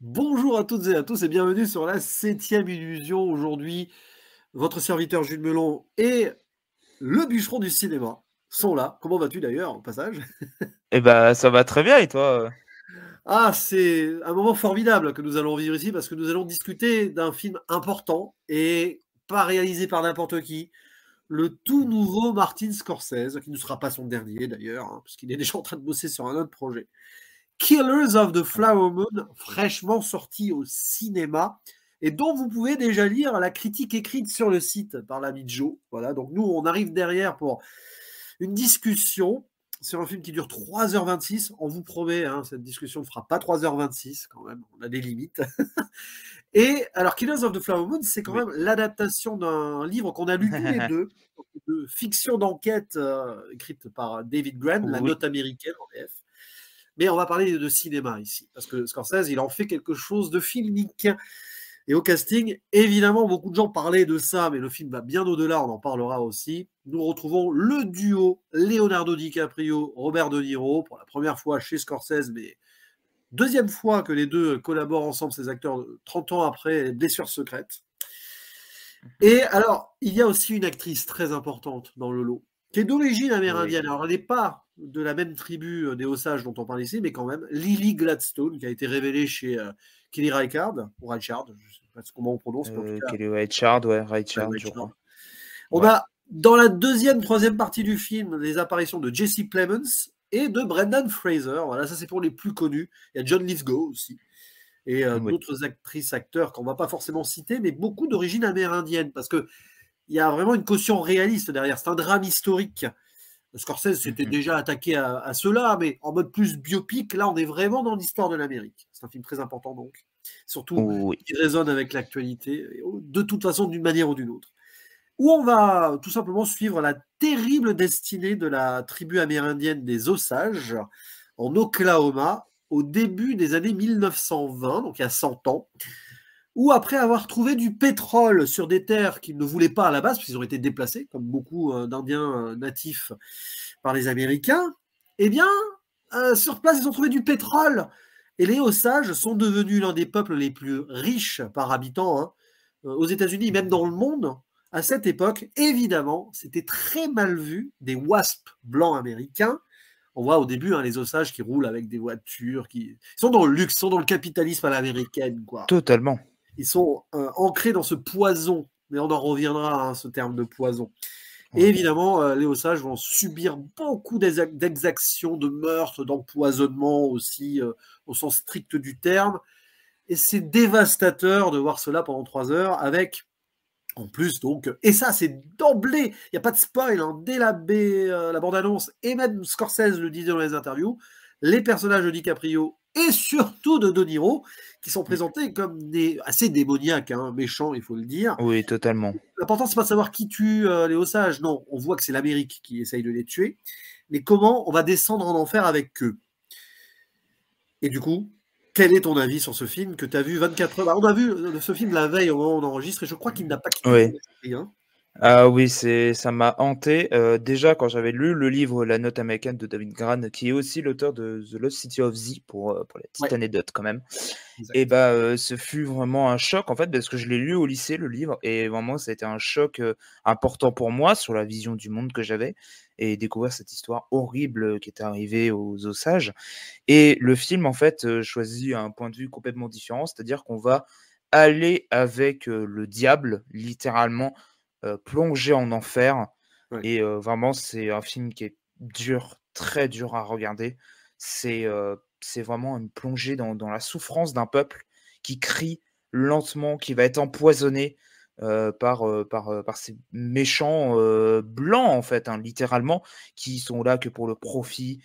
Bonjour à toutes et à tous et bienvenue sur la 7e illusion. Aujourd'hui, votre serviteur Jules Melon et le bûcheron du cinéma sont là. Comment vas-tu d'ailleurs, au passage? Eh ben, ça va très bien et toi? Ah, c'est un moment formidable que nous allons vivre ici parce que nous allons discuter d'un film important et pas réalisé par n'importe qui. Le tout nouveau Martin Scorsese, qui ne sera pas son dernier d'ailleurs, hein, puisqu'il est déjà en train de bosser sur un autre projet. Killers of the Flower Moon, fraîchement sorti au cinéma, et dont vous pouvez déjà lire la critique écrite sur le site par l'ami Joe. Voilà, donc nous, on arrive derrière pour une discussion sur un film qui dure 3h26. On vous promet, hein, cette discussion ne fera pas 3h26 quand même, on a des limites. Et alors, Killers of the Flower Moon, c'est quand Oui. même l'adaptation d'un livre qu'on a lu tous les deux, de fiction d'enquête écrite par David Grann, La Oui. Note américaine en VF. Mais on va parler de cinéma ici, parce que Scorsese, il en fait quelque chose de filmique. Et au casting, évidemment, beaucoup de gens parlaient de ça, mais le film va bien au-delà, on en parlera aussi. Nous retrouvons le duo Leonardo DiCaprio, Robert De Niro, pour la première fois chez Scorsese, mais deuxième fois que les deux collaborent ensemble, ces acteurs, 30 ans après Blessures secrètes. Mhm. Et alors, il y a aussi une actrice très importante dans le lot, qui est d'origine Oui. amérindienne. Alors, elle n'est pas de la même tribu des Osages dont on parle ici, mais quand même, Lily Gladstone, qui a été révélée chez Kelly Reichardt, ou Reichardt, je ne sais pas comment on prononce, mais en tout cas, Kelly Reichardt, ouais, Reichardt, je Reichardt. crois. On Ouais. a, dans la deuxième, troisième partie du film, les apparitions de Jesse Plemons et de Brendan Fraser. Voilà, ça c'est pour les plus connus. Il y a John Lithgow aussi et Oui. d'autres actrices, acteurs qu'on va pas forcément citer, mais beaucoup d'origine amérindienne, parce que il y a vraiment une caution réaliste derrière. C'est un drame historique. Scorsese s'était Mhm. déjà attaqué à cela, mais en mode plus biopic. Là, on est vraiment dans l'histoire de l'Amérique. C'est un film très important, donc. Surtout, Oui. qui résonne avec l'actualité, de toute façon, d'une manière ou d'une autre. Où on va tout simplement suivre la terrible destinée de la tribu amérindienne des Osages en Oklahoma au début des années 1920, donc il y a 100 ans, où après avoir trouvé du pétrole sur des terres qu'ils ne voulaient pas à la base, puisqu'ils ont été déplacés, comme beaucoup d'Indiens natifs par les Américains, eh bien, sur place, ils ont trouvé du pétrole. Et les Osages sont devenus l'un des peuples les plus riches par habitant, hein, aux États-Unis, même dans le monde. À cette époque, évidemment, c'était très mal vu des WASP blancs américains. On voit au début, hein, les Osages qui roulent avec des voitures, ils sont dans le luxe, ils sont dans le capitalisme à l'américaine, quoi. Totalement. Ils sont ancrés dans ce poison, mais on en reviendra à ce terme de poison. Et Oui. évidemment, les Osages vont subir beaucoup d'exactions, de meurtres, d'empoisonnement aussi, au sens strict du terme. Et c'est dévastateur de voir cela pendant 3 heures avec, en plus, donc, et ça, c'est d'emblée, il n'y a pas de spoil, hein, dès la bande-annonce, et même Scorsese le disait dans les interviews, les personnages de DiCaprio et surtout de De Niro, qui sont Mm. présentés comme assez démoniaques, hein, méchants, il faut le dire. Oui, totalement. L'important, c'est pas de savoir qui tue les Osages, non, on voit que c'est l'Amérique qui essaye de les tuer, mais comment on va descendre en enfer avec eux. Et du coup, quel est ton avis sur ce film que tu as vu 24 heures? Bah, on a vu ce film la veille au moment où on enregistre et je crois qu'il n'a pas quitté ton Oui. esprit, hein. Ah oui, ça m'a hanté. Déjà, quand j'avais lu le livre La Note américaine de David Grann, qui est aussi l'auteur de The Lost City of Z, pour la petite Ouais, anecdote quand même. Et exact. bah, ce fut vraiment un choc en fait, parce que je l'ai lu au lycée, le livre, et vraiment ça a été un choc, important pour moi sur la vision du monde que j'avais et découvrir cette histoire horrible, qui était arrivée aux Osages. Et le film en fait, choisit un point de vue complètement différent, c'est-à-dire qu'on va aller avec, le diable littéralement, plonger en enfer Ouais. et vraiment c'est un film qui est dur, très dur à regarder. C'est vraiment une plongée dans la souffrance d'un peuple qui crie lentement, qui va être empoisonné, par ces méchants, blancs en fait, hein, littéralement, qui sont là que pour le profit,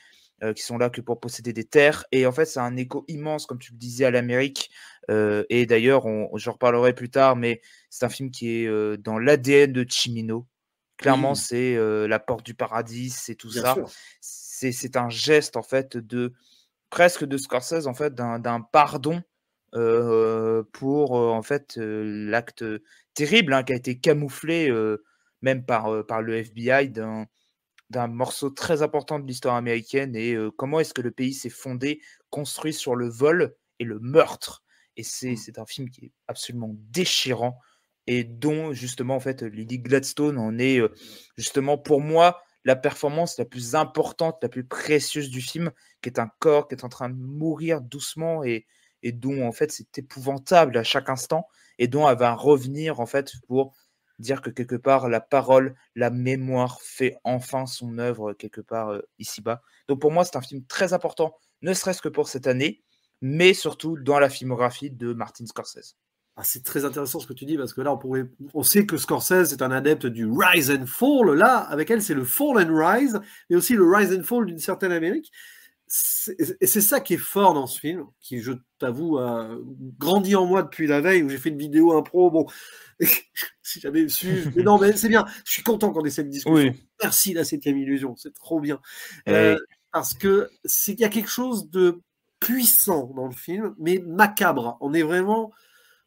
qui sont là que pour posséder des terres et en fait, c'est un écho immense, comme tu le disais, à l'Amérique, et d'ailleurs j'en reparlerai plus tard, mais c'est un film qui est, dans l'ADN de Cimino. Clairement, Oui, c'est, La Porte du Paradis, c'est tout bien ça. sûr. C'est un geste, en fait, presque de Scorsese, en fait, d'un pardon, pour, en fait, l'acte, terrible, hein, qui a été camouflé, même par le FBI d'un morceau très important de l'histoire américaine et comment est-ce que le pays s'est fondé, construit sur le vol et le meurtre et c'est un film qui est absolument déchirant et dont justement en fait Lily Gladstone en est justement pour moi la performance la plus importante, la plus précieuse du film, qui est un corps qui est en train de mourir doucement et dont en fait c'est épouvantable à chaque instant et dont elle va revenir en fait pour dire que quelque part la parole, la mémoire fait enfin son œuvre quelque part ici-bas. Donc pour moi c'est un film très important, ne serait-ce que pour cette année, mais surtout dans la filmographie de Martin Scorsese. Ah, c'est très intéressant ce que tu dis parce que là, on sait que Scorsese est un adepte du rise and fall. Là, avec elle, c'est le fall and rise, mais aussi le rise and fall d'une certaine Amérique. Et c'est ça qui est fort dans ce film, qui, je t'avoue, a grandi en moi depuis la veille où j'ai fait une vidéo impro. Bon, si j'avais su. Mais non, mais c'est bien. Je suis content qu'on ait cette discussion. Oui. Merci, la 7e illusion. C'est trop bien. Et Parce que c'est qu'il y a quelque chose de puissant dans le film, mais macabre. On est vraiment.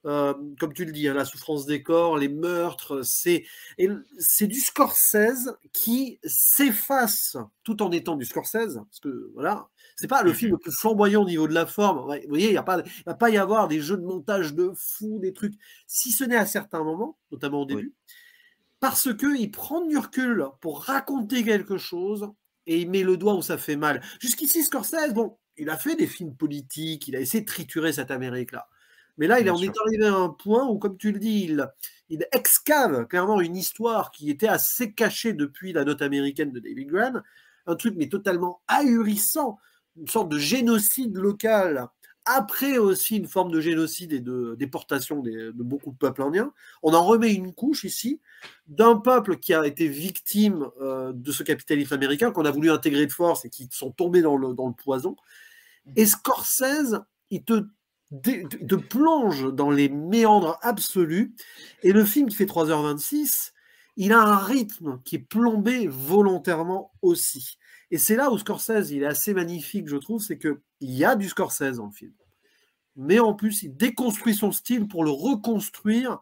Comme tu le dis, hein, la souffrance des corps, les meurtres, c'est du Scorsese qui s'efface tout en étant du Scorsese, parce que voilà, c'est pas le film le plus flamboyant au niveau de la forme. Ouais, vous voyez, il va pas y avoir des jeux de montage de fou, des trucs, si ce n'est à certains moments, notamment au début, parce que il prend du recul pour raconter quelque chose et il met le doigt où ça fait mal. Jusqu'ici, Scorsese, bon, il a fait des films politiques, il a essayé de triturer cette Amérique-là. Mais là, il bien en est sûr. arrivé à un point où, comme tu le dis, il excave clairement une histoire qui était assez cachée depuis la note américaine de David Grann, un truc mais totalement ahurissant, une sorte de génocide local, après aussi une forme de génocide et de déportation de beaucoup de peuples indiens. On en remet une couche ici d'un peuple qui a été victime de ce capitalisme américain, qu'on a voulu intégrer de force et qui sont tombés dans le poison. Et Scorsese, il te plonge dans les méandres absolus. Et le film qui fait 3h26, il a un rythme qui est plombé volontairement aussi. Et c'est là où Scorsese, il est assez magnifique, je trouve, c'est qu'il y a du Scorsese dans le film. Mais en plus, il déconstruit son style pour le reconstruire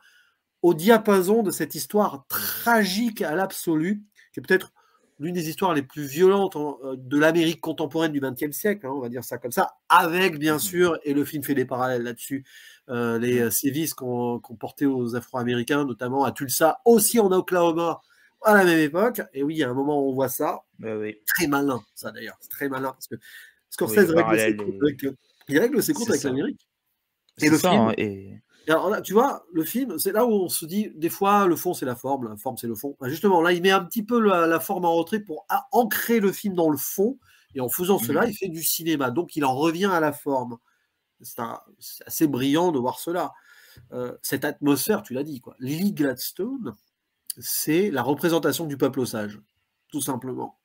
au diapason de cette histoire tragique à l'absolu, qui est peut-être l'une des histoires les plus violentes de l'Amérique contemporaine du XXe siècle, hein, on va dire ça comme ça, avec bien sûr, et le film fait des parallèles là-dessus, les sévices qu'on portait aux Afro-Américains, notamment à Tulsa, aussi en Oklahoma, à la même époque. Et oui, il y a un moment où on voit ça. Oui. Très malin, ça d'ailleurs. C'est très malin, parce que Oui, le Scorsese parallèle règle ses comptes c'est avec ça. l'Amérique. Et C'est le ça, film, hein, et alors là, tu vois, le film, c'est là où on se dit, des fois, le fond, c'est la forme c'est le fond. Justement, là, il met un petit peu la forme en retrait pour ancrer le film dans le fond, et en faisant cela, il fait du cinéma. Donc, il en revient à la forme. C'est assez brillant de voir cela. Cette atmosphère, tu l'as dit, quoi. Lily Gladstone, c'est la représentation du peuple osage, tout simplement.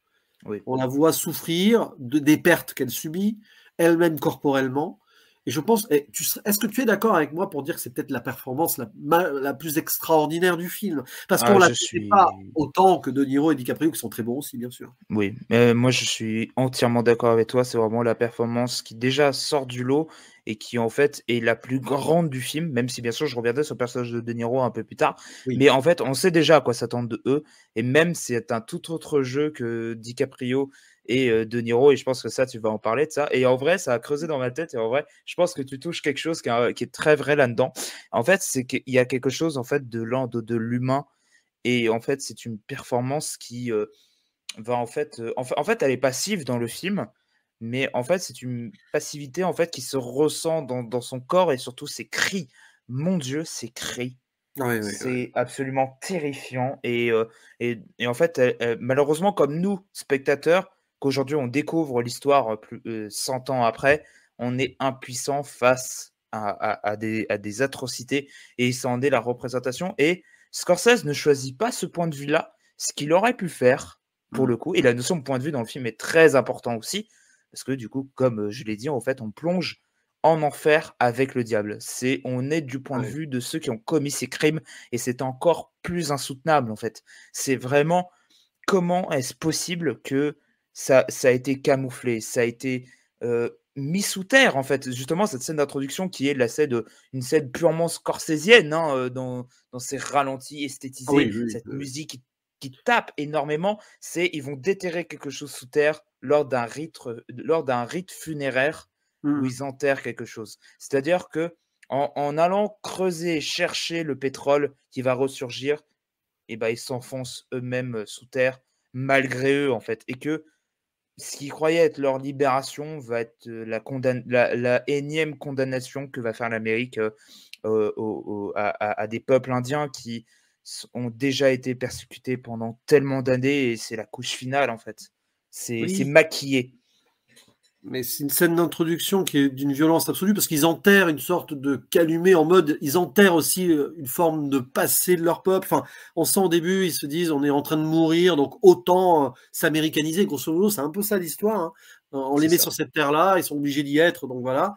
oui. On la voit souffrir des pertes qu'elle subit, elle-même corporellement. Et je pense, est-ce que tu es d'accord avec moi pour dire que c'est peut-être la performance la plus extraordinaire du film? Parce qu'on Ah, ne la je connaît pas suis autant que De Niro et DiCaprio, qui sont très bons aussi, bien sûr. Oui, moi je suis entièrement d'accord avec toi. C'est vraiment la performance qui déjà sort du lot et qui en fait est la plus grande du film, même si bien sûr je reviendrai sur le personnage de Niro un peu plus tard. Oui. Mais en fait, on sait déjà à quoi s'attendre de eux. Et même c'est un tout autre jeu que DiCaprio et De Niro. Et je pense que ça, tu vas en parler de ça. Et en vrai, ça a creusé dans ma tête. Et en vrai, je pense que tu touches quelque chose qui est très vrai là-dedans. En fait, c'est qu'il y a quelque chose en fait de l'humain. Et en fait, c'est une performance qui va en fait, elle est passive dans le film, mais en fait, c'est une passivité, en fait, qui se ressent dans son corps et surtout ses cris. Mon Dieu, ses cris, Oui, oui, oui. c'est absolument terrifiant et en fait, malheureusement, comme nous, spectateurs, qu'aujourd'hui on découvre l'histoire, 100 ans après, on est impuissant face à des atrocités et ça en est la représentation et Scorsese ne choisit pas ce point de vue-là. Ce qu'il aurait pu faire, pour le coup et la notion de point de vue dans le film est très important aussi, parce que du coup, comme, je l'ai dit, en fait, on plonge en enfer avec le diable. On est du point de Ouais. vue de ceux qui ont commis ces crimes et c'est encore plus insoutenable, en fait. C'est vraiment comment est-ce possible que ça a été camouflé, ça a été, mis sous terre, en fait. Justement, cette scène d'introduction qui est une scène purement scorsésienne, hein, dans ses ralentis Ah oui, esthétisés, oui, cette oui. musique qui tape énormément, ils vont déterrer quelque chose sous terre lors d'un rite funéraire où Mhm. ils enterrent quelque chose. C'est-à-dire que En allant creuser, chercher le pétrole qui va ressurgir, et ben ils s'enfoncent eux-mêmes sous terre, malgré eux, en fait. Et que ce qu'ils croyaient être leur libération va être la énième condamnation que va faire l'Amérique à des peuples indiens qui ont déjà été persécutés pendant tellement d'années, et c'est la couche finale, en fait. C'est Oui, maquillé. mais c'est une scène d'introduction qui est d'une violence absolue parce qu'ils enterrent une sorte de calumet en mode, ils enterrent aussi une forme de passé de leur peuple. Enfin, on sent au début, ils se disent, on est en train de mourir, donc autant s'américaniser. Grosso modo, c'est un peu ça l'histoire, hein. On les C'est met ça. sur cette terre-là, ils sont obligés d'y être, donc voilà.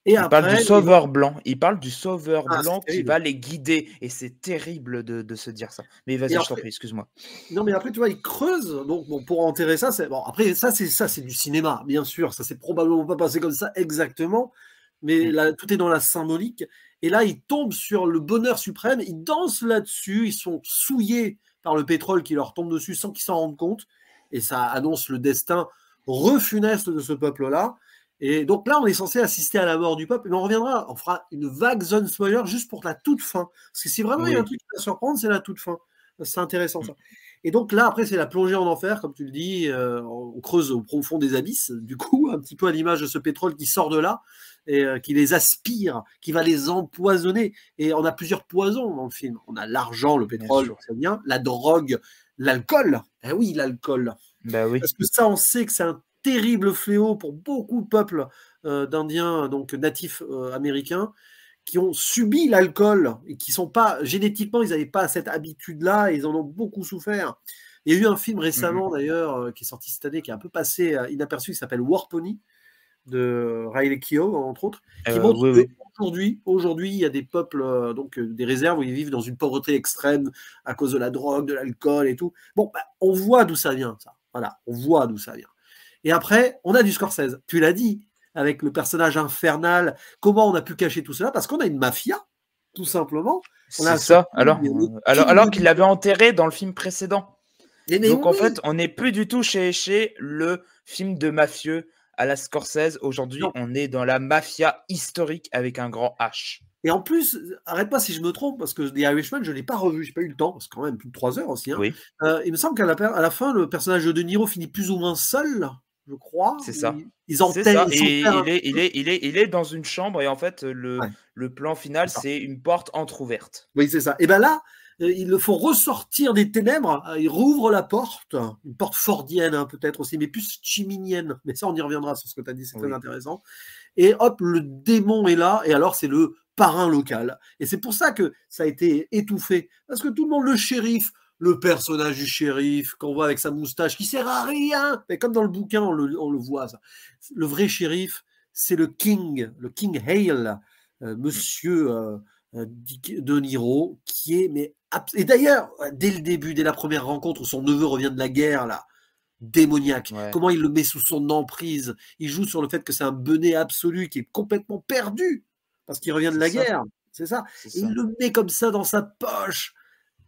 Et Il parle du après, ils vont... sauveur blanc. Il parle du sauveur Ah, c'est blanc qui terrible. va les guider. Et c'est terrible de se dire ça. Mais Et vas-y, je t'en après, prie, excuse-moi. non, mais après, tu vois, ils creusent. Donc, bon, pour enterrer ça, c'est bon. Après, ça, c'est du cinéma, bien sûr. Ça s'est probablement pas passé comme ça exactement, mais Mm. là, tout est dans la symbolique. Et là, ils tombent sur le bonheur suprême. Ils dansent là-dessus. Ils sont souillés par le pétrole qui leur tombe dessus sans qu'ils s'en rendent compte. Et ça annonce le destin refuneste de ce peuple-là. Et donc là, on est censé assister à la mort du peuple. Mais on reviendra. On fera une vague zone spoiler juste pour la toute fin. Parce que si vraiment il y a un Oui. truc qui va surprendre, c'est la toute fin. C'est intéressant Mm. ça. Et donc là, après, c'est la plongée en enfer, comme tu le dis, on creuse au profond des abysses, du coup, un petit peu à l'image de ce pétrole qui sort de là, et qui les aspire, qui va les empoisonner. Et on a plusieurs poisons dans le film. On a l'argent, le Bien pétrole, sûr. c'est bien, la drogue, l'alcool. Eh oui, l'alcool. Bah oui. Parce que ça, on sait que c'est un terrible fléau pour beaucoup de peuples d'Indiens, donc natifs américains, qui ont subi l'alcool et qui sont pas génétiquement, ils n'avaient pas cette habitude-là et ils en ont beaucoup souffert. Il y a eu un film Mm, mm. récemment d'ailleurs qui est sorti cette année, qui est un peu passé inaperçu, qui s'appelle War Pony de Riley Keough entre autres, qui montre Oui, que oui. aujourd'hui, il y a des peuples donc des réserves où ils vivent dans une pauvreté extrême à cause de la drogue, de l'alcool et tout. Bon, bah, on voit d'où ça vient, ça. Voilà, on voit d'où ça vient. Et après, on a du Scorsese. Tu l'as dit, avec le personnage infernal. Comment on a pu cacher tout cela? Parce qu'on a une mafia, tout simplement. On C'est a ce ça. le king de Alors qu'il l'avait enterré dans le film précédent. Mais Donc en oui. fait, on n'est plus du tout chez le film de mafieux à la Scorsese. Aujourd'hui, Non. on est dans la mafia historique avec un grand H. Et en plus, arrête pas si je me trompe, parce que The Irishman, je ne l'ai pas revu, j'ai pas eu le temps, c'est quand même plus de 3 heures aussi, hein. Oui, Il me semble à la fin, le personnage de De Niro finit plus ou moins seul, je crois. c'est ça. Ils C'est enterrent, ça. ils s'enterrent Et un petit peu. il est dans une chambre, et en fait, Ouais, le plan final, c'est ça. c'est une porte entrouverte. Oui, c'est ça. Et ben là, il le faut ressortir des ténèbres. Il rouvre la porte, une porte fordienne hein, peut-être aussi, mais plus chiminienne. Mais ça, on y reviendra sur ce que tu as dit, c'est très Oui. intéressant. Et hop, le démon est là, et alors c'est le parrain local. Et c'est pour ça que ça a été étouffé. Parce que tout le monde, le shérif, le personnage du shérif, qu'on voit avec sa moustache, qui sert à rien, mais comme dans le bouquin, on le voit, ça. Le vrai shérif, c'est le King Hale, Mm. monsieur De Niro, qui est... Et d'ailleurs, dès le début, dès la première rencontre où son neveu revient de la guerre, là, démoniaque. Ouais, Comment il le met sous son emprise. Il joue sur le fait que c'est un benet absolu qui est complètement perdu parce qu'il revient de c'est la ça. guerre. C'est ça. C'est Et il ça. le met comme ça dans sa poche.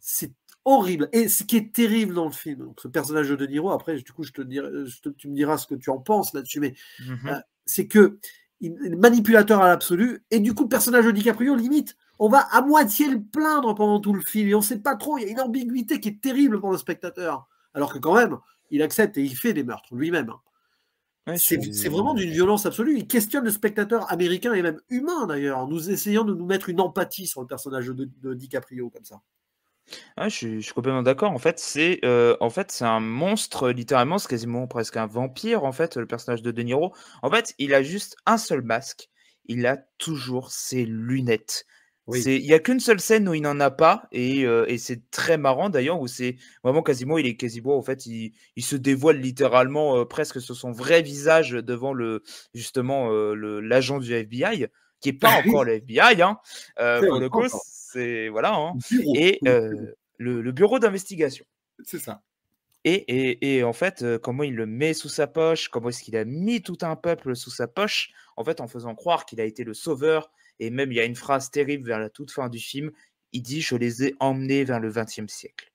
C'est horrible. Et ce qui est terrible dans le film, donc ce personnage de De Niro, après, du coup, tu me diras ce que tu en penses là-dessus, mais Mhm. c'est que il est manipulateur à l'absolu, et du coup, le personnage de DiCaprio, limite, on va à moitié le plaindre pendant tout le film, et on ne sait pas trop, il y a une ambiguïté qui est terrible pour le spectateur. Alors que quand même, il accepte et il fait des meurtres lui-même. Ouais, C'est vraiment d'une violence absolue. Il questionne le spectateur américain et même humain d'ailleurs, en nous essayant de nous mettre une empathie sur le personnage de DiCaprio comme ça. je suis complètement d'accord. En fait, c'est un monstre, littéralement, c'est quasiment presque un vampire, en fait, le personnage de De Niro. En fait, il a juste un seul masque. Il a toujours ses lunettes. Oui. Il y a qu'une seule scène où il n'en a pas, et c'est très marrant d'ailleurs, où c'est vraiment quasiment, en fait, il se dévoile littéralement presque sur son vrai visage devant justement, l'agent du FBI, qui est pas Ah encore oui, le FBI, hein. c'est Pour vrai, le pas coup, encore. c'est voilà, hein. Bureau. Et Le bureau. le bureau d'investigation. C'est ça. Et en fait, comment il le met sous sa poche, comment est-ce qu'il a mis tout un peuple sous sa poche, en fait, en faisant croire qu'il a été le sauveur. Et même, il y a une phrase terrible vers la toute fin du film, il dit: «Je les ai emmenés vers le XXe siècle».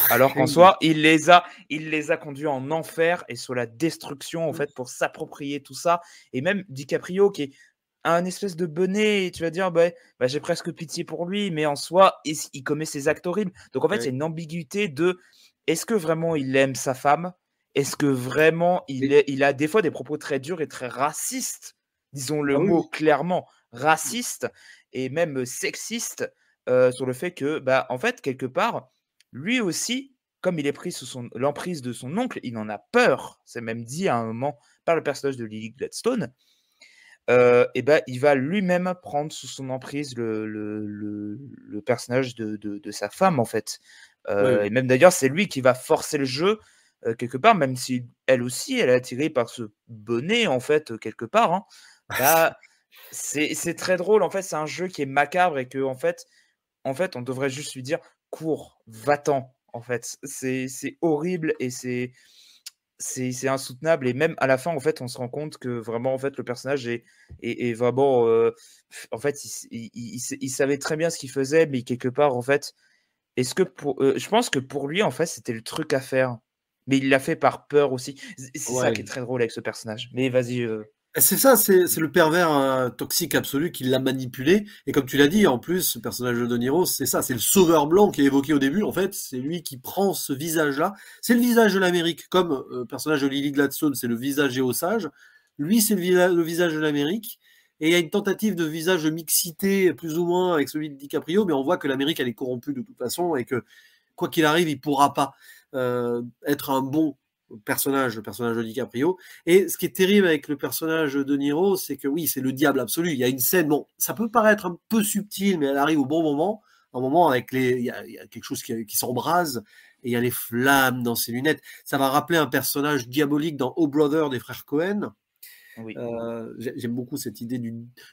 Alors qu'en Oui. soi, il les a conduits en enfer et sur la destruction, en fait, pour s'approprier tout ça. Et même DiCaprio qui est un espèce de bonnet et tu vas dire: bah, j'ai presque pitié pour lui, mais en soi, il commet ces actes horribles. Donc en fait, il y Ouais. a une ambiguïté de: est-ce que vraiment il aime sa femme? Est-ce que vraiment Et il a des fois des propos très durs et très racistes? Disons le ah oui, mot oui. clairement, Mmh. raciste et même sexiste, sur le fait que, bah, en fait, quelque part, lui aussi, comme il est pris sous l'emprise de son oncle, il en a peur. C'est même dit à un moment par le personnage de Lily Gladstone. Et ben, il va lui-même prendre sous son emprise le personnage de sa femme, en fait. Ouais, ouais. Et même d'ailleurs, c'est lui qui va forcer le jeu, quelque part, même si elle aussi, elle est attirée par ce bonnet, en fait, quelque part, hein. Bah, c'est très drôle, en fait, c'est un jeu qui est macabre et qu'en fait, on devrait juste lui dire: «Cours, va-t'en», en fait. C'est horrible et c'est insoutenable et même à la fin, en fait, on se rend compte que vraiment, en fait, le personnage est vraiment, en fait, il savait très bien ce qu'il faisait, mais quelque part, en fait, est-ce que je pense que pour lui, en fait, c'était le truc à faire, mais il l'a fait par peur aussi. C'est ça qui est Ouais. très drôle avec ce personnage. Mais vas-y, C'est ça, c'est le pervers toxique absolu qui l'a manipulé. Et comme tu l'as dit, en plus, ce personnage de De Niro, c'est ça, c'est le sauveur blanc qui est évoqué au début. En fait, c'est lui qui prend ce visage-là. C'est le visage de l'Amérique, comme le personnage de Lily Gladstone, c'est le visage des Osages. Lui, c'est le visage de l'Amérique. Et il y a une tentative de visage de mixité, plus ou moins, avec celui de DiCaprio, mais on voit que l'Amérique, elle est corrompue de toute façon, et que quoi qu'il arrive, il pourra pas être un bon personnage, le personnage de DiCaprio. Et ce qui est terrible avec le personnage de Niro, c'est que oui, c'est le diable absolu. Il y a une scène, bon, ça peut paraître un peu subtil, mais elle arrive au bon moment. Un moment avec il y a quelque chose qui s'embrase et il y a les flammes dans ses lunettes. Ça va rappeler un personnage diabolique dans Oh Brother des frères Cohen. oui, J'aime beaucoup cette idée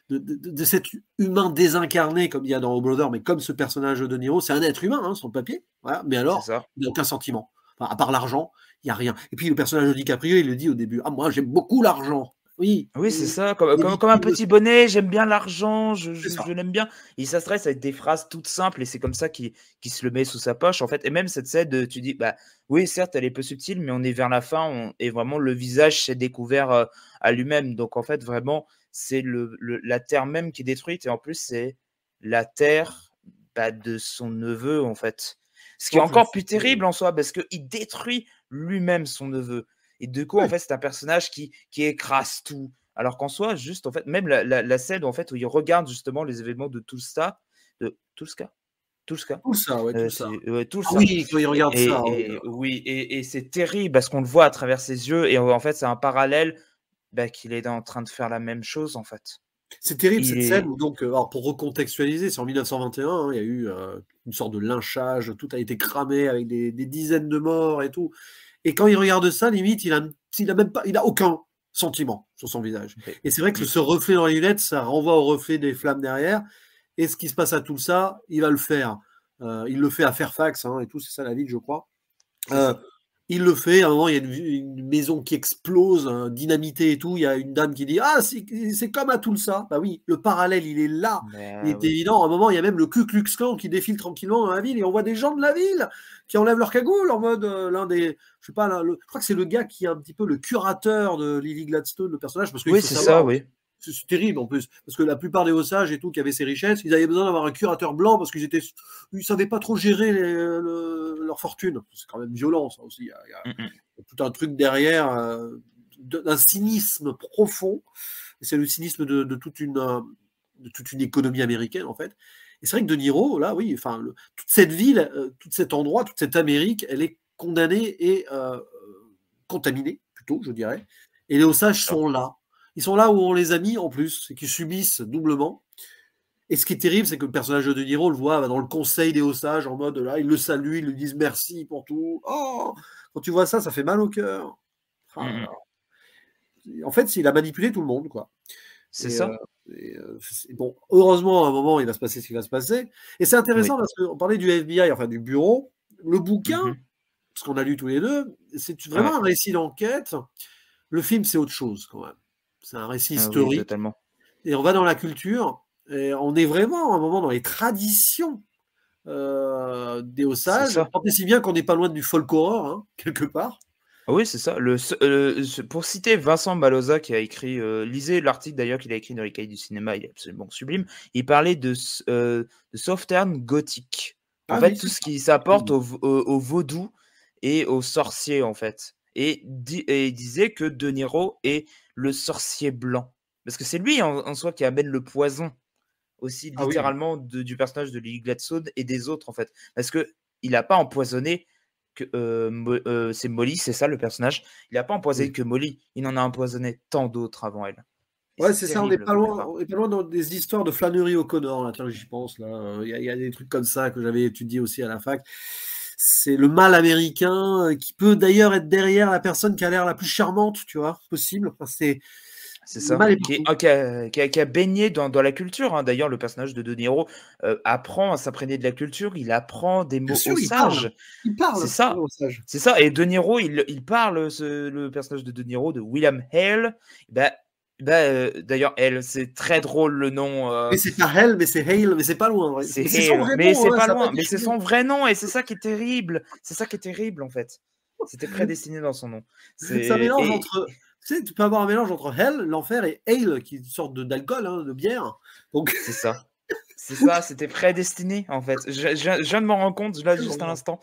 de cet humain désincarné comme il y a dans Oh Brother, mais comme ce personnage de Niro, c'est un être humain hein, sur le papier, voilà, mais c'est alors ça. il n'a aucun sentiment. Enfin, à part l'argent, il n'y a rien. Et puis le personnage de DiCaprio, il le dit au début, ah moi j'aime beaucoup l'argent. Oui, Oui, c'est ça, les comme un victimes de petit bonnet, j'aime bien l'argent, c'est je ça. l'aime bien. Il s'adresse avec des phrases toutes simples et c'est comme ça qu'il se le met sous sa poche, en fait. Et même cette scène, tu dis, bah oui, certes, elle est peu subtile, mais on est vers la fin et vraiment le visage s'est découvert à lui-même. Donc, en fait, vraiment, c'est la terre même qui est détruite et en plus, c'est la terre bah, de son neveu, en fait. Ce qui est Oh, purée, encore c'est plus terrible. terrible en soi, parce qu'il détruit lui-même son neveu. Et du coup, en Oui, fait, c'est un personnage qui écrase tout. Alors qu'en soi, juste, en fait, même la scène en fait, où il regarde justement les événements de Tulsa, de Tulska? Tulska? tout ça, ouais, tout ça. C'est ouais, Ah Tulsa oui, quand il regarde ça, oh là et là. oui et c'est terrible parce qu'on le voit à travers ses yeux et en fait, c'est un parallèle, bah, qu'il est en train de faire la même chose, en fait. C'est terrible Il cette scène est où donc, alors pour recontextualiser, c'est en 1921, hein, il y a eu une sorte de lynchage, tout a été cramé avec des dizaines de morts et tout. Et quand il regarde ça, limite, il a même pas, il a aucun sentiment sur son visage. beh, Et c'est vrai que mmh, ce reflet dans les lunettes, ça renvoie au reflet des flammes derrière. Et ce qui se passe à tout ça, il va le faire. Il le fait à Fairfax hein, et tout, c'est ça la ville, je crois. c'est Euh, ça. il le fait, à un moment, il y a une maison qui explose, dynamitée et tout. Il y a une dame qui dit ah, c'est comme à Tulsa. Bah oui, le parallèle, il est là. Il Bah, est oui. évident. À un moment, il y a même le Ku Klux Klan qui défile tranquillement dans la ville et on voit des gens de la ville qui enlèvent leur cagoule en mode l'un des. Je sais pas, je crois que c'est le gars qui est un petit peu le curateur de Lily Gladstone, le personnage, parce qu'il Oui, faut c'est ça, savoir, oui. c'est terrible en plus, parce que la plupart des Osages et tout qui avaient ces richesses, ils avaient besoin d'avoir un curateur blanc parce ils savaient pas trop gérer leur fortune. C'est quand même violent ça aussi. Mmh mh. Y a tout un truc derrière, d'un cynisme profond. Et c'est le cynisme de toute une économie américaine en fait. Et c'est vrai que De Niro, là, oui, enfin, toute cette ville, tout cet endroit, toute cette Amérique, elle est condamnée et contaminée, plutôt, je dirais. Et les Osages Ça. sont là. Ils sont là où on les a mis en plus, et qui subissent doublement. Et ce qui est terrible, c'est que le personnage de De Niro le voit dans le conseil des Osages, en mode là, ils le saluent, ils lui disent merci pour tout. Oh, quand tu vois ça, ça fait mal au cœur. Ah Mmh là mh. là. En fait, il a manipulé tout le monde, quoi. C'est Et, ça. bon, heureusement, à un moment, il va se passer ce qui va se passer. Et c'est Oui. intéressant parce qu'on parlait du FBI, enfin du bureau. Le bouquin, Mmh mh. parce qu'on a lu tous les deux, c'est vraiment Ouais. un récit d'enquête. Le film, c'est autre chose quand même. C'est un récit Ah oui, historique. totalement. Et on va dans la culture. Et on est vraiment à un moment dans les traditions des C'est Osages. ça. Tant et si bien qu'on n'est pas loin du folk horror, hein, quelque part. Oui, c'est ça. Pour citer Vincent Maloza qui a écrit, lisez l'article d'ailleurs qu'il a écrit dans les Cahiers du cinéma, il est absolument sublime. Il parlait de Southern Gothic. En Ah fait, oui, tout c'est ce ça. qui s'apporte au vaudou et aux sorciers, en fait. Et il disait que De Niro est le sorcier blanc. Parce que c'est lui en soi qui amène le poison aussi Ah oui. littéralement du personnage de Lily Gladstone et des autres en fait. Parce que il n'a pas empoisonné que c'est Molly, c'est ça le personnage. Il n'a pas empoisonné Oui. que Molly, il en a empoisonné tant d'autres avant elle. Et Ouais, c'est c'est ça, on n'est terrible pas quelque loin, part. on est pas loin dans des histoires de Flannery O'Connor, là, tiens, j'y pense, là. Il y a des trucs comme ça que j'avais étudié aussi à la fac. C'est le mal américain qui peut d'ailleurs être derrière la personne qui a l'air la plus charmante, tu vois, possible. Enfin, C'est le ça. mal est Qui, est, partout. ah, qui a baigné dans la culture, hein. D'ailleurs, le personnage de De Niro apprend à s'imprégner de la culture, il apprend des Bien mots sûr, aux sages. il C'est parle, ça. au sage. C'est ça. Et De Niro, il parle, le personnage de Niro, de William Hale. Bah, d'ailleurs, Hale, c'est très drôle le nom. Mais c'est pas Hell, mais c'est Hale, mais c'est pas loin, ouais. C'est Mais c'est son Hale, vrai mais nom, c'est hein, pas ça n'a pas loin. été Mais c'est changé. son vrai nom et c'est ça qui est terrible. C'est ça qui est terrible en fait. C'était prédestiné dans son nom. C'est un C'est mélange et entre. Tu sais, tu peux avoir un mélange entre Hell, l'enfer, et Ale, qui est une sorte d'alcool, hein, de bière. Donc, c'est ça. C'est ça, c'était prédestiné en fait. Je viens de m'en rendre compte là quelle juste à horreur. l'instant.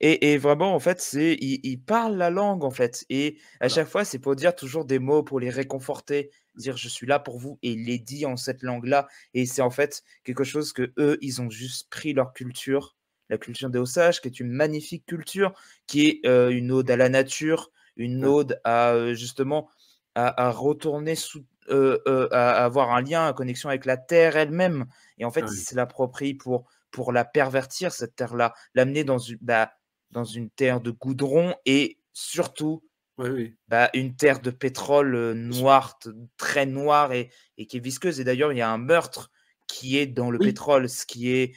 Et vraiment, en fait, il parle la langue, en fait. Et à Voilà. chaque fois, c'est pour dire toujours des mots pour les réconforter, dire je suis là pour vous. Et il les dit en cette langue-là. Et c'est en fait quelque chose que eux, ils ont juste pris leur culture, la culture des Osages, qui est une magnifique culture, qui est une ode à la nature, une Ouais. ode à justement à retourner à avoir un lien, une connexion avec la terre elle-même. Et en Ah fait, il oui. se l'approprie pour la pervertir, cette terre-là, l'amener dans une terre de goudron et surtout, Oui, oui. une terre de pétrole, Bien sûr. noire, très noire et qui est visqueuse et d'ailleurs, il y a un meurtre qui est dans le Oui. pétrole, ce qui est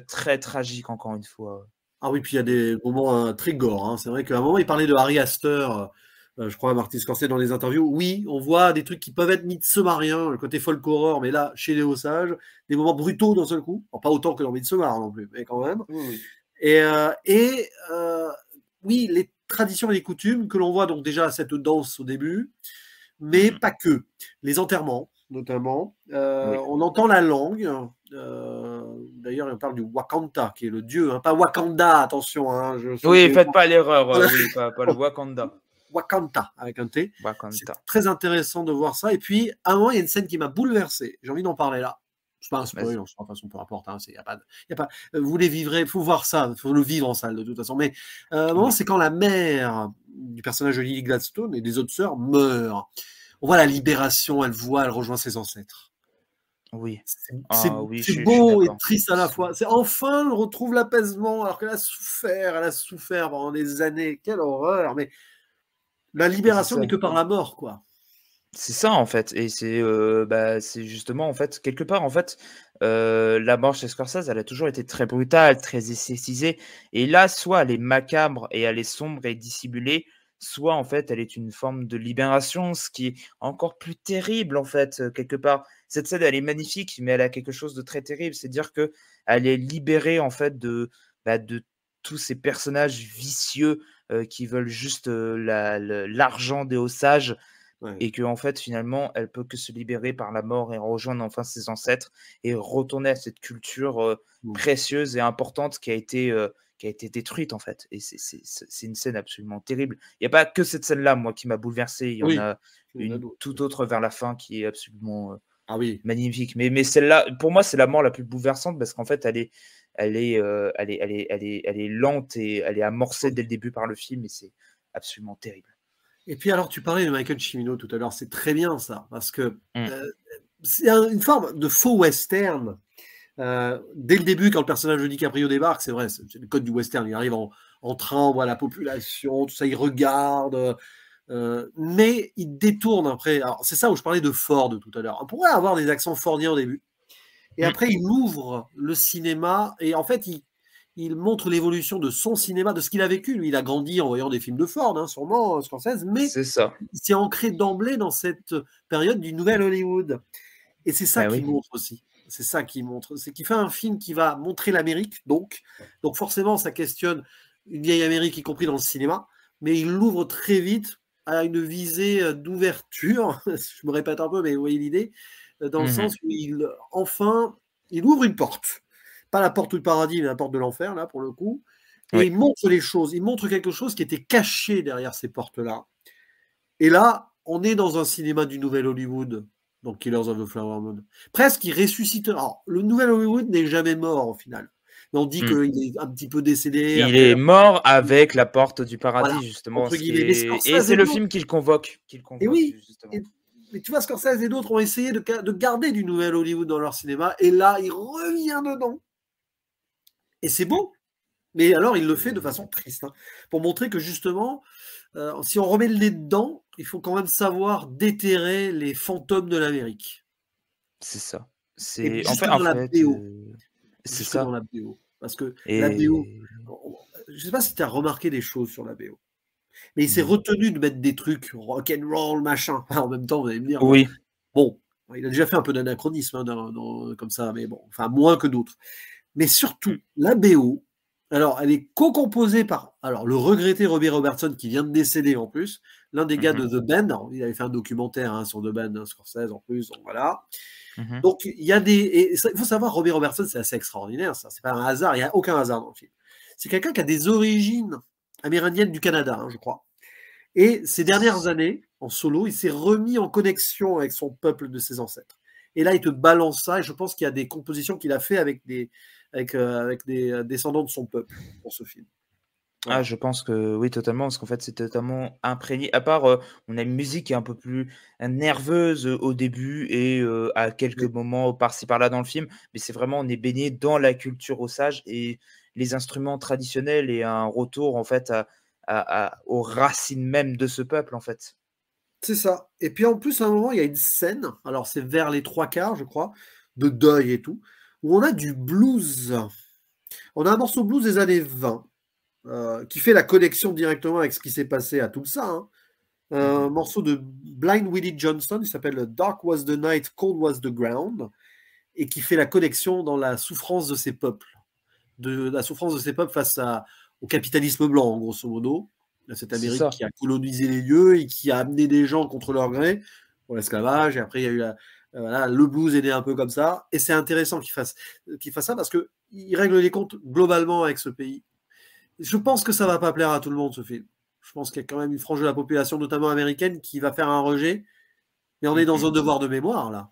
très tragique encore une fois. Ah oui, puis il y a Oui. des moments très gore, hein. C'est vrai qu'à un moment, il parlait de Harry Astor, je crois, à Martin Scorsese dans les interviews. Oui, on voit des trucs qui peuvent être Midsommariens, le côté folk horror, mais là, chez les Osages, des moments brutaux d'un seul coup. Alors, pas autant que dans Midsommar non plus, mais quand même. Oui, oui. Et oui, les traditions et les coutumes que l'on voit donc déjà cette danse au début, mais Mmh. pas que. Les enterrements, notamment. Oui. On entend la langue. D'ailleurs, on parle du Wakanda, qui est le dieu, hein, pas Wakanda, attention, hein, ceux Oui, qui faites pas l'erreur, oui, pas le Wakanda. Wakanda avec un T. C'est Wakanda. très intéressant de voir ça. Et puis, à un moment, il y a une scène qui m'a bouleversé. J'ai envie d'en parler là. C'est pas un spoil, Vas-y. de toute façon, peu importe. Hein, y a pas de, y a pas, vous les vivrez, il faut voir ça, il faut le vivre en salle de toute façon. Mais à un moment, Oui, c'est quand la mère du personnage de Lily Gladstone et des autres sœurs meurt. On voit la libération, elle voit, elle rejoint ses ancêtres. oui. C'est c'est- Ah oui, c'est je suis beau et d'accord. triste à la fois. C'est enfin, elle retrouve l'apaisement alors qu'elle a souffert pendant des années. Quelle horreur! Mais la Et c'est libération ça. n'est que par la mort, quoi. C'est ça en fait et c'est justement en fait quelque part en fait, la mort chez Scorsese elle a toujours été très brutale, très esthétisée et là soit elle est macabre et elle est sombre et dissimulée, soit en fait elle est une forme de libération, ce qui est encore plus terrible en fait, quelque part. Cette scène elle est magnifique, mais elle a quelque chose de très terrible, c'est dire que elle est libérée en fait de tous ces personnages vicieux, qui veulent juste, l'argent des Osages Ouais. et que en fait, finalement, elle peut que se libérer par la mort et rejoindre enfin ses ancêtres et retourner à cette culture, Mmh. précieuse et importante qui a été détruite, en fait et c'est une scène absolument terrible. Il y a pas que cette scène-là, moi, qui m'a bouleversé. Il y en Oui, a il y en a une d'autres, oui. toute autre vers la fin qui est absolument, Ah oui. magnifique. Mais celle-là, pour moi, c'est la mort la plus bouleversante parce qu'en fait, elle est lente et elle est amorcée dès le début par le film et c'est absolument terrible. Et puis alors, tu parlais de Michael Cimino tout à l'heure, c'est très bien ça, parce que Mmh. c'est une forme de faux western. Dès le début, quand le personnage de DiCaprio débarque, c'est vrai, c'est le code du western. Il arrive en train, on voit la population, tout ça, il regarde, mais il détourne après. Alors, c'est ça où je parlais de Ford tout à l'heure. On pourrait avoir des accents fordiens au début, et Mmh. après, il ouvre le cinéma, et en fait, il montre l'évolution de son cinéma, de ce qu'il a vécu. Lui, il a grandi en voyant des films de Ford, hein, sûrement, Scorsese, mais C'est ça. il s'est ancré d'emblée dans cette période du nouvel Hollywood. Et c'est ça Bah, qui oui. montre aussi. C'est ça qui montre. C'est qu'il fait un film qui va montrer l'Amérique, donc forcément, ça questionne une vieille Amérique, y compris dans le cinéma, mais il l'ouvre très vite à une visée d'ouverture. Je me répète un peu, mais vous voyez l'idée, dans le Mhm. sens où il ouvre une porte. Pas la porte du paradis, mais la porte de l'enfer, là, pour le coup. Et Oui, il montre les choses. Il montre quelque chose qui était caché derrière ces portes-là. Et là, on est dans un cinéma du Nouvel Hollywood, donc Killers of the Flower Moon. Presque, il ressuscite. Alors, le Nouvel Hollywood n'est jamais mort au final. Mais on dit mm. qu'il est un petit peu décédé Il après est la. mort avec la porte du Voilà, paradis, justement, entre ce qui guillemets. Mais est... Et Scorsese c'est et le d'autres. film qu'il convoque, Et oui, justement. mais tu vois, Scorsese et d'autres ont essayé de garder du Nouvel Hollywood dans leur cinéma. Et là, il revient dedans. Et c'est beau. Mais alors, il le fait de façon triste, hein, pour montrer que justement, si on remet le nez dedans, il faut quand même savoir déterrer les fantômes de l'Amérique. C'est ça. Et C'est... jusque en dans la fait, BO. c'est Jusque dans ça. la BO. Parce que la BO, Et... je ne sais pas si tu as remarqué des choses sur la BO, mais il s'est Mhm. retenu de mettre des trucs rock and roll, machin. En même temps, vous allez me dire, Oui, bon, il a déjà fait un peu d'anachronisme hein, comme ça, mais bon, enfin moins que d'autres. Mais mm, surtout, la BO, alors elle est co-composée par alors, le regretté Robbie Robertson qui vient de décéder en plus, l'un des gars mhm, de The Band. Alors, il avait fait un documentaire hein, sur The Band, hein, Scorsese en plus, donc voilà. mhm. Donc il y a des. Et il faut savoir, Robbie Robertson, c'est assez extraordinaire, ça. C'est pas un hasard, il n'y a aucun hasard dans le film. C'est quelqu'un qui a des origines amérindiennes du Canada, hein, je crois. Et ces dernières années, en solo, il s'est remis en connexion avec son peuple de ses ancêtres. Et là, il te balance ça, et je pense qu'il y a des compositions qu'il a fait avec des descendants de son peuple pour ce film. Ah, Voilà. je pense que oui, totalement, parce qu'en fait, c'est totalement imprégné. À part, on a une musique qui est un peu plus nerveuse au début et à quelques Oui, moments par-ci par-là dans le film, mais c'est vraiment, on est baigné dans la culture osage et les instruments traditionnels et un retour en fait aux racines même de ce peuple en fait. c'est ça. Et puis en plus, à un moment, il y a une scène, alors c'est vers les trois quarts, je crois, de deuil et tout, où on a du blues. On a un morceau blues des années 20 qui fait la connexion directement avec ce qui s'est passé à Tulsa, hein. Un Mhm. morceau de Blind Willie Johnson, il s'appelle Dark Was the Night, Cold Was the Ground, et qui fait la connexion dans la souffrance de ces peuples, de la souffrance de ces peuples au capitalisme blanc, en grosso modo, à cette C'est Amérique ça, qui a colonisé les lieux et qui a amené des gens contre leur gré pour l'esclavage, et après il y a eu voilà, le blues est né un peu comme ça, et c'est intéressant qu'il fasse ça parce qu'il règle les comptes globalement avec ce pays. Je pense que ça va pas plaire à tout le monde, ce film. Je pense qu'il y a quand même une frange de la population, notamment américaine, qui va faire un rejet. Mais on est dans mhm, un devoir de mémoire, là.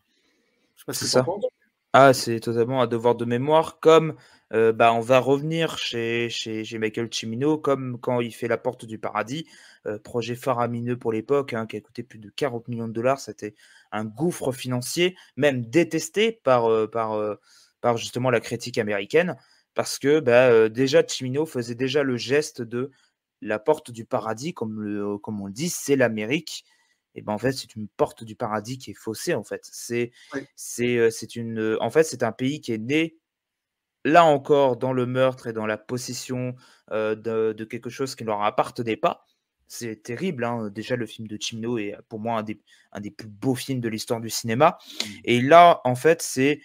Je sais pas ce c'est que tu en ça. penses. Ah, c'est totalement un devoir de mémoire, comme bah, on va revenir chez Michael Cimino, comme quand il fait La Porte du Paradis, projet faramineux pour l'époque, hein, qui a coûté plus de 40 millions de dollars. C'était un gouffre financier, même détesté par justement la critique américaine, parce que bah, déjà Cimino faisait déjà le geste de La Porte du Paradis, comme on le dit, c'est l'Amérique. Et ben en fait, c'est une porte du paradis qui est faussée, en fait. Oui, En fait, c'est un pays qui est né, là encore, dans le meurtre et dans la possession, de quelque chose qui ne leur appartenait pas. C'est terrible, hein, déjà le film de Cimino est pour moi un des plus beaux films de l'histoire du cinéma et là, en fait, c'est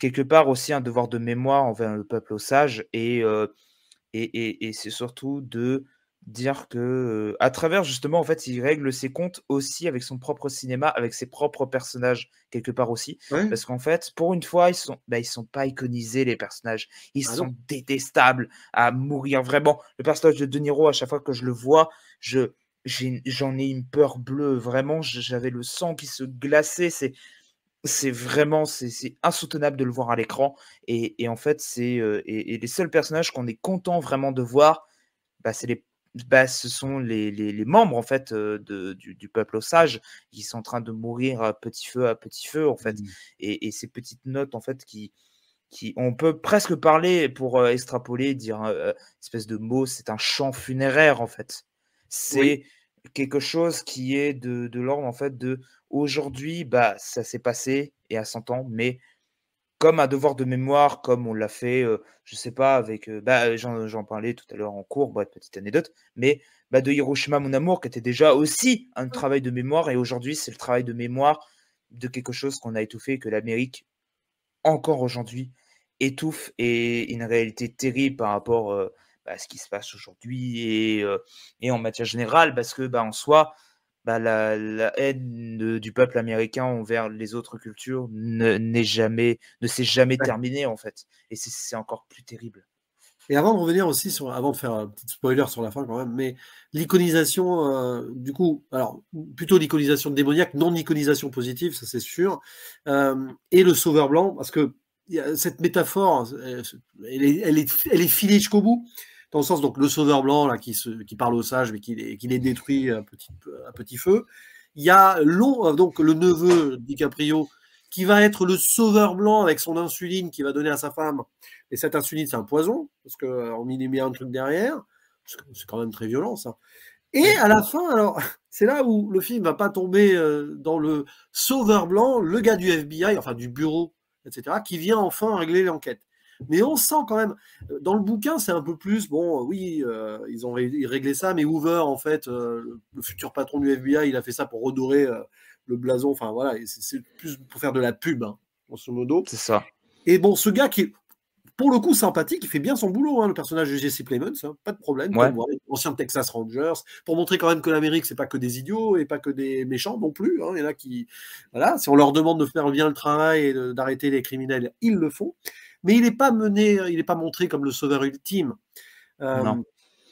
quelque part aussi un devoir de mémoire envers le peuple osage et c'est surtout de dire que, à travers justement, en fait, il règle ses comptes aussi avec son propre cinéma, avec ses propres personnages quelque part aussi. ouais. Parce qu'en fait, pour une fois, ils sont pas iconisés les personnages. Ils Ah non. sont détestables à mourir vraiment. Le personnage de De Niro, à chaque fois que je le vois, j'en ai une peur bleue. Vraiment, j'avais le sang qui se glaçait. C'est vraiment c'est insoutenable de le voir à l'écran et en fait, et les seuls personnages qu'on est content vraiment de voir, bah, ce sont les membres en fait, du peuple osage qui sont en train de mourir à petit feu en fait Mm. et ces petites notes en fait qui on peut presque parler pour, extrapoler, dire, espèce de mot, c'est un chant funéraire en fait. Oui, C'est quelque chose qui est de l'ordre en fait de aujourd'hui, bah, ça s'est passé et à 100 ans, mais comme un devoir de mémoire, comme on l'a fait, je sais pas avec, bah, j'en parlais tout à l'heure en cours, bref, petite anecdote, mais bah, de Hiroshima mon amour qui était déjà aussi un travail de mémoire et aujourd'hui c'est le travail de mémoire de quelque chose qu'on a étouffé, que l'Amérique encore aujourd'hui étouffe et une réalité terrible par rapport, ce qui se passe aujourd'hui et en matière générale, parce que en soi, la haine du peuple américain envers les autres cultures ne s'est jamais Ouais. terminée, en fait. Et c'est encore plus terrible. Et avant de revenir aussi avant de faire un petit spoiler sur la fin quand même, mais l'iconisation, du coup, alors plutôt l'iconisation démoniaque, non l'iconisation positive, ça c'est sûr, et le sauveur blanc, parce que cette métaphore, elle est filée jusqu'au bout, dans le sens donc le sauveur blanc là qui parle aux sages mais qui les détruit à petit feu. Il y a donc le neveu DiCaprio qui va être le sauveur blanc avec son insuline qu'il va donner à sa femme. Et cette insuline, c'est un poison, parce qu'on y met un truc derrière. C'est quand même très violent, ça. Et à la fin, alors, c'est là où le film va pas tomber dans le sauveur blanc, le gars du FBI, enfin du bureau, etc., qui vient enfin régler l'enquête. Mais on sent quand même, dans le bouquin, c'est un peu plus, bon, oui, ils ont réglé ça, mais Hoover, en fait, le futur patron du FBI, il a fait ça pour redorer le blason, enfin voilà, c'est plus pour faire de la pub, hein, grosso modo. C'est ça. Et bon, ce gars qui est pour le coup sympathique, il fait bien son boulot, hein, le personnage de Jesse Plemons, hein, pas de problème, Ouais. comme moi, ancien Texas Rangers, pour montrer quand même que l'Amérique, c'est pas que des idiots et pas que des méchants non plus. Hein, il y en a qui, voilà, si on leur demande de faire bien le travail et d'arrêter les criminels, ils le font. Mais il n'est pas montré comme le sauveur ultime, Non.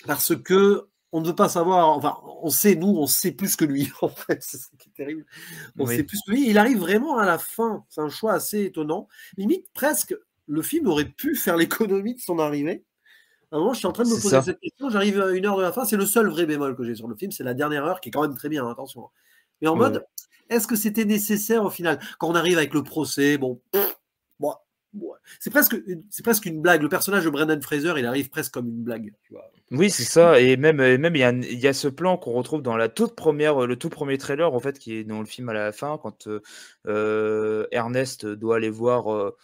parce que on ne veut pas savoir. Enfin, on sait plus que lui. En fait, c'est ça qui est terrible. On sait Oui. plus que lui. Il arrive vraiment à la fin. C'est un choix assez étonnant. Limite presque le film aurait pu faire l'économie de son arrivée. À un moment, je suis en train de me C'est poser ça. cette question, j'arrive à 1 heure de la fin, c'est le seul vrai bémol que j'ai sur le film, c'est la dernière heure qui est quand même très bien, hein, attention. Mais en Oui, mode, est-ce que c'était nécessaire au final? Quand on arrive avec le procès, bon, c'est presque une blague. Le personnage de Brendan Fraser, il arrive presque comme une blague, tu vois. Oui, c'est ça. Et même il y a ce plan qu'on retrouve dans le tout premier trailer, en fait, qui est dans le film à la fin, quand Ernest doit aller voir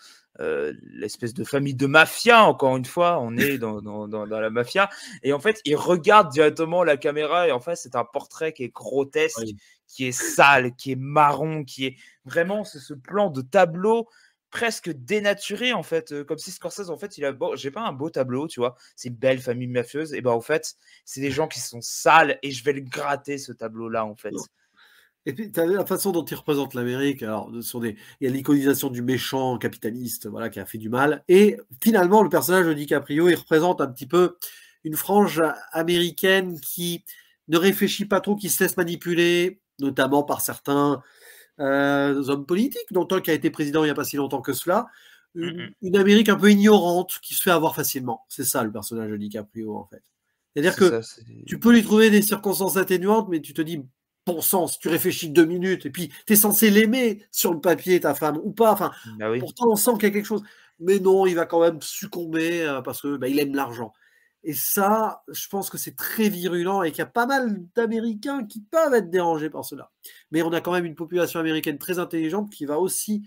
l'espèce de famille de mafia. Encore une fois, on est dans la mafia. Et en fait, il regarde directement la caméra. Et en fait, c'est un portrait qui est grotesque, Oui. qui est sale, qui est marron, qui est vraiment ce plan de tableau presque dénaturé, en fait, comme si Scorsese, en fait, j'ai pas un beau tableau, tu vois, c'est une belle famille mafieuse, et en fait, c'est des gens qui sont sales, et je vais le gratter, ce tableau-là, en fait. Et puis, tu as la façon dont il représente l'Amérique. Alors, il y a l'iconisation du méchant capitaliste, voilà, qui a fait du mal. Et finalement, le personnage de DiCaprio, il représente un petit peu une frange américaine qui ne réfléchit pas trop, qui se laisse manipuler, notamment par certains hommes politiques, dont un qui a été président il n'y a pas si longtemps que cela. Une Amérique un peu ignorante, qui se fait avoir facilement. C'est ça, le personnage de DiCaprio, en fait. C'est-à-dire C'est que ça, tu peux lui trouver des circonstances atténuantes, mais tu te dis, bon sang, si tu réfléchis 2 minutes, et puis tu es censé l'aimer sur le papier, ta femme, ou pas, enfin, bah oui, pourtant on sent qu'il y a quelque chose. Mais non, il va quand même succomber parce que il aime l'argent. Et ça, je pense que c'est très virulent et qu'il y a pas mal d'Américains qui peuvent être dérangés par cela. Mais on a quand même une population américaine très intelligente qui va aussi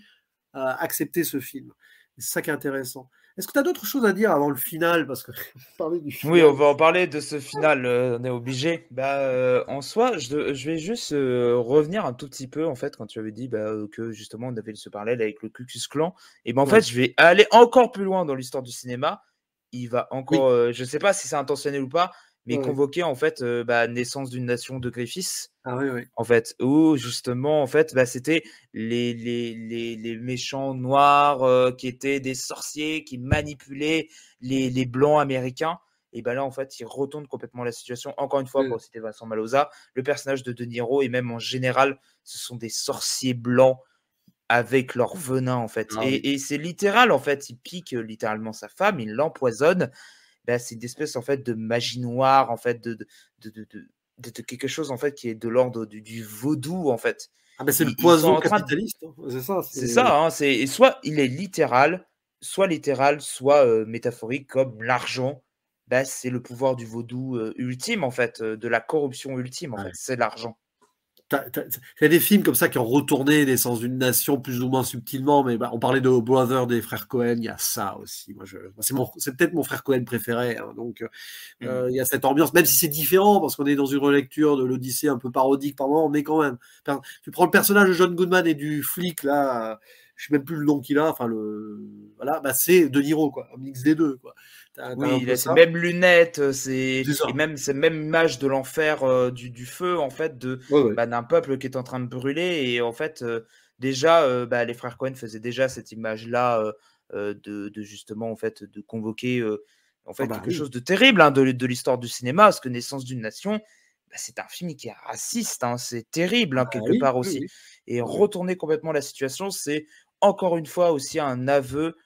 accepter ce film. C'est ça qui est intéressant. Est-ce que tu as d'autres choses à dire avant le final? Parce que parler du oui, on final. va en parler de ce final, on est obligé. En soi, je vais juste revenir un tout petit peu, en fait, quand tu avais dit que justement on avait ce parallèle avec le Ku Klux Klan. Et en Ouais. fait, je vais aller encore plus loin dans l'histoire du cinéma. Il va encore, Oui. je ne sais pas si c'est intentionnel ou pas, mais Ouais. convoquer en fait naissance d'une nation de Griffiths, Ah oui, oui. en fait, où justement, en fait, c'était les méchants noirs qui étaient des sorciers, qui manipulaient les blancs américains. Et là, en fait, ils retournent complètement la situation. Encore une fois, Ouais. pour citer Vincent Maloza, le personnage de De Niro et même en général, ce sont des sorciers blancs avec leur venin, en fait. Ah oui. Et c'est littéral, en fait. Il pique littéralement sa femme, il l'empoisonne. C'est une espèce, en fait, de magie noire, en fait, de quelque chose, en fait, qui est de l'ordre du vaudou, en fait. Ah ben c'est le Ils sont poison en train de... capitaliste, hein. C'est ça. C'est ça, hein, et soit il est littéral, soit métaphorique, comme l'argent. C'est le pouvoir du vaudou ultime, en fait, de la corruption ultime, en fait. Ouais. C'est l'argent. Il y a des films comme ça qui ont retourné l'essence d'une nation plus ou moins subtilement, mais on parlait de Brother des frères Cohen, il y a ça aussi. C'est peut-être mon frère Cohen préféré, hein, donc il y a cette ambiance, même si c'est différent parce qu'on est dans une relecture de l'Odyssée un peu parodique par moment, mais quand même. Tu prends le personnage de John Goodman et du flic là, je sais même plus le nom qu'il a, enfin voilà, c'est De Niro quoi, un mix des deux quoi. T'as Oui, un il peu a ces ça. mêmes lunettes, C'est ça. et même ces mêmes images de l'enfer, du feu, en fait, Ouais, ouais. d'un peuple qui est en train de brûler. Et en fait, déjà, les frères Cohen faisaient déjà cette image-là, de justement, en fait, de convoquer, en Ah fait, bah quelque oui. chose de terrible, hein, de l'histoire du cinéma. Parce que Naissance d'une nation, c'est un film qui est raciste, hein, c'est terrible, Ah hein, bah quelque oui, part oui, aussi. oui. Et Oui, oui. retourner complètement la situation, c'est encore une fois aussi un aveu,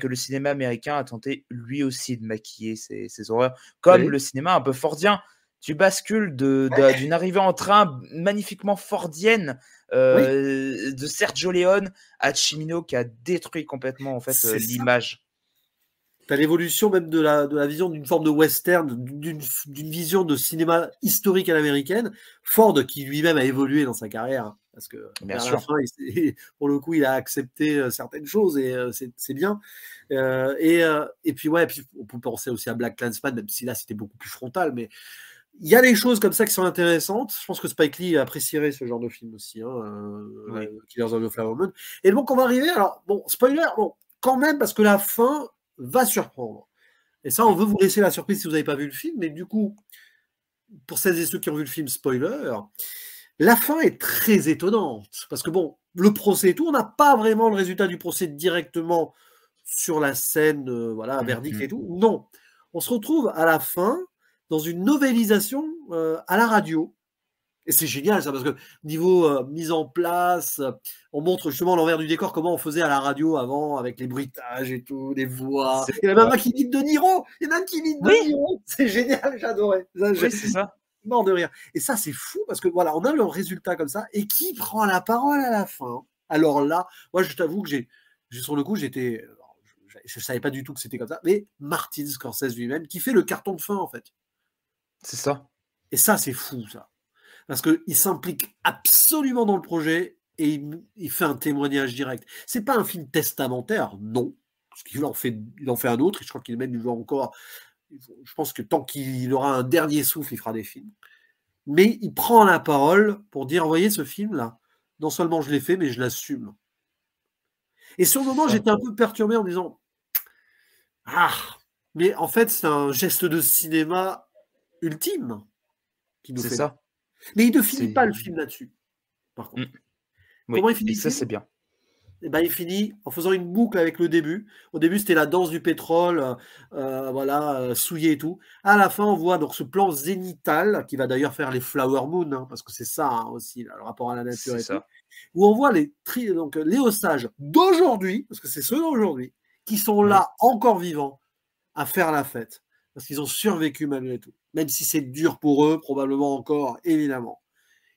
que le cinéma américain a tenté lui aussi de maquiller ces horreurs, comme Oui. le cinéma un peu fordien. Tu bascules d'une arrivée en train magnifiquement fordienne, Oui, de Sergio Leone à Cimino, qui a détruit complètement en fait, c'est ça. l'image. Tu l'évolution même de la vision d'une forme de western, d'une vision de cinéma historique à l'américaine. Ford, qui lui-même a évolué dans sa carrière, hein, parce que Bien vers la sûr. fin, pour le coup, il a accepté certaines choses et c'est bien. Et puis, ouais, puis on peut penser aussi à Black Klansman, même si là, c'était beaucoup plus frontal. Mais il y a des choses comme ça qui sont intéressantes. Je pense que Spike Lee apprécierait ce genre de film aussi, hein, Oui. Killers of the Flower Moon. Et donc, on va arriver. Alors, bon, spoiler, bon, quand même, parce que la fin va surprendre. Et ça, on Mm. veut vous laisser la surprise si vous n'avez pas vu le film, mais du coup, pour celles et ceux qui ont vu le film, spoiler, la fin est très étonnante. Parce que bon, le procès et tout, on n'a pas vraiment le résultat du procès directement sur la scène, voilà, verdict Mhm. et tout. Non. On se retrouve à la fin dans une novélisation à la radio. Et c'est génial ça, parce que niveau mise en place, on montre justement l'envers du décor, comment on faisait à la radio avant, avec les bruitages et tout, les voix. C'est Il y en a même un qui imite De Niro. Il y en a un qui imite Oui, De Niro. C'est génial, j'adorais. Ça, oui, c'est ça. mort de rire. Et ça, c'est fou, parce que voilà, on a le résultat comme ça. Et qui prend la parole à la fin? Alors là, moi, je t'avoue que sur le coup, j'étais. Je savais pas du tout que c'était comme ça, mais Martin Scorsese lui-même, qui fait le carton de fin, en fait. C'est ça. Et ça, c'est fou, ça. Parce qu'il s'implique absolument dans le projet et il fait un témoignage direct. C'est pas un film testamentaire, non. Parce il en fait un autre, et je crois qu'il même il va encore. Je pense que tant qu'il aura un dernier souffle, il fera des films. Mais il prend la parole pour dire, voyez ce film-là, non seulement je l'ai fait, mais je l'assume. Et sur le C'est moment, ça. j'étais un peu perturbé en me disant, ah, mais en fait, c'est un geste de cinéma ultime qui nous C'est fait là. ça. Mais il ne finit pas C'est. le film là-dessus, par Mm. contre. Comment Oui, il finit et le ça, film? c'est bien. Et ben, il finit en faisant une boucle avec le début. Au début, c'était la danse du pétrole, voilà, souillé et tout. À la fin, on voit donc ce plan zénithal qui va d'ailleurs faire les Flower Moon, hein, parce que c'est ça hein, aussi, là, le rapport à la nature C'est et tout, ça. où on voit donc, les ossages d'aujourd'hui, parce que c'est ceux d'aujourd'hui, qui sont Oui. là encore vivants à faire la fête, parce qu'ils ont survécu malgré tout. Même si c'est dur pour eux, probablement encore, évidemment.